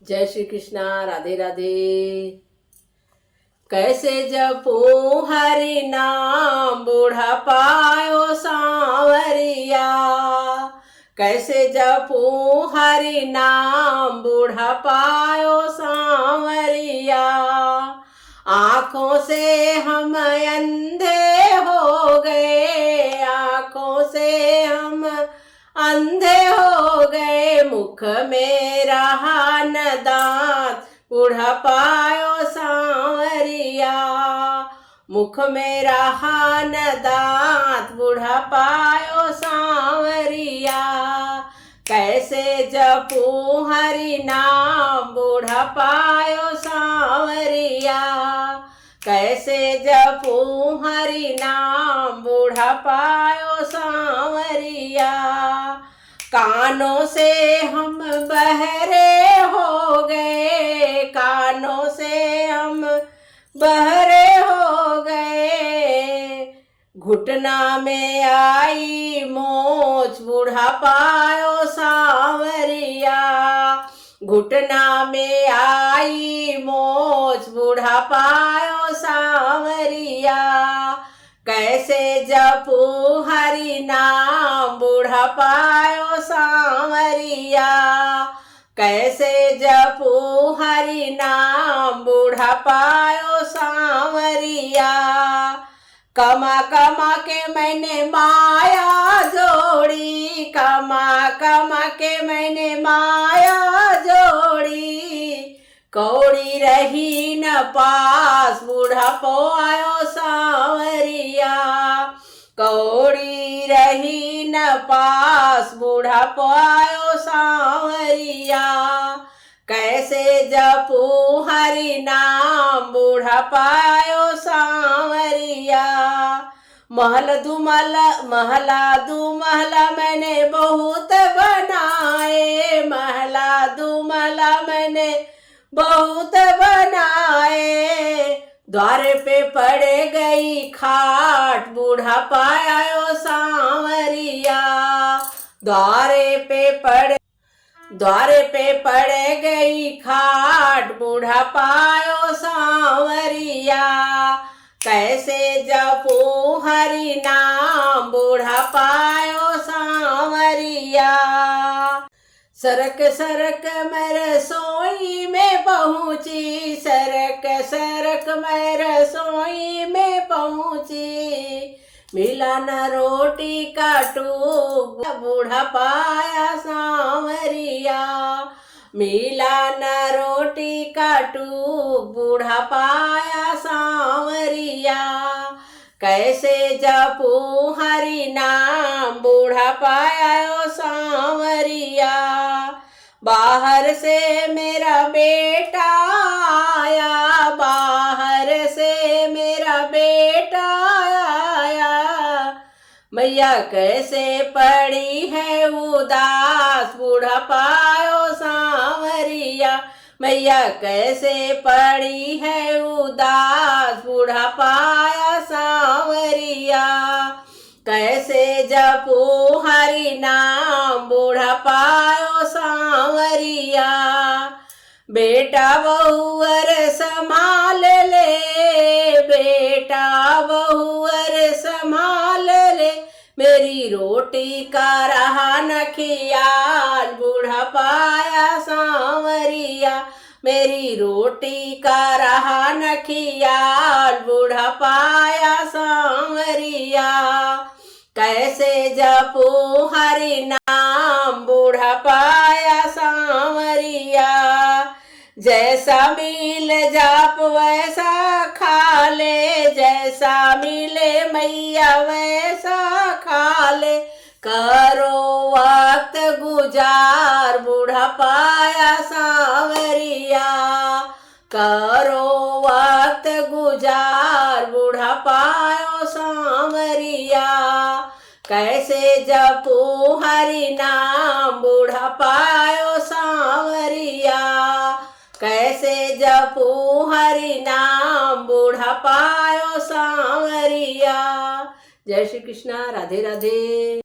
जय श्री कृष्णा। राधे राधे। कैसे जपू हरि नाम बूढ़ा पायो सांवरिया। कैसे जपू हरि नाम बूढ़ा पायो सांवरिया। आँखों से हम अंधे हो गए, आँखों से हम अंधे हो गए। मुख में रहा न दांत बूढ़ा पायो सांवरिया। मुख में रहा न दांत बूढ़ा पायो सांवरिया। कैसे जपू हरि नाम बूढ़ा पायो सांवरिया। कैसे जपू हरि नाम बूढ़ा पायो सांवरिया। कानों से हम बहरे हो गए, कानों से हम बहरे हो गए। घुटना में आई मोच बूढ़ा पायो सांवरिया। घुटना में आई मोच बूढ़ा पायो सांवरिया। कैसे जपू हरि नाम बूढ़ा पायो सांवरिया। कैसे जपू हरि नाम बूढ़ा पायो सांवरिया। कमा कमा के मैंने माया जोड़ी, कमा कमा के मैंने माया जोड़ी। कौड़ी रही न पास बूढ़ा पायो सांवरिया। कौड़ी रही न पास बूढ़ा पायो सांवरिया। कैसे जपू हरि नाम बूढ़ा पायो सांवरिया। महला दू महला मैंने बहुत बनाए, महला दू महला मैंने बहुत बनाए। द्वार पे पड़ गई खाट बूढ़ा पायो सांवरिया। द्वारे पे पड़ गई खाट बूढ़ा पायो सांवरिया। कैसे जपू हरि नाम बूढ़ा पायो सांवरिया। सरक सरक मैं रसोई में पहुंची, सरक सरक मैं रसोई में पहुंची। मिला न रोटी का टूक बूढ़ा पाया सांवरिया। मिला न रोटी का टूक बूढ़ा पाया सांवरिया। कैसे जपू हरि नाम बूढ़ा पाया सांवरिया। बाहर से मेरा बेटा आया, बाहर से मेरा बेटा आया। मैया कैसे पड़ी है उदास बूढ़ा पायो सांवरिया। मैया कैसे पड़ी है उदास बूढ़ा पाया सांवरिया। कैसे जपू हरि नाम बूढ़ा पायो सांवरिया। बेटा बहुअर संभाल ले, बेटा बहुअर संभाल ले। मेरी रोटी का रहा न ख्याल बूढ़ा पाया सांवरिया। मेरी रोटी का रहा न ख्याल बूढ़ा पाया सांवरिया। कैसे जपू हरि नाम बूढ़ा पाया सांवरिया। जैसा मिल जाप वैसा खा ले, जैसा मिले मैया वैसा खा ले। करो वक्त गुजार बूढ़ा पाया सांवरिया। करो वक्त गुजार बूढ़ा पायो सांवरिया। कैसे जपू हरि नाम बूढ़ा पायो सांवरिया। कैसे जपू हरि नाम बूढ़ा पायो सांवरिया। जय श्री कृष्णा। राधे राधे।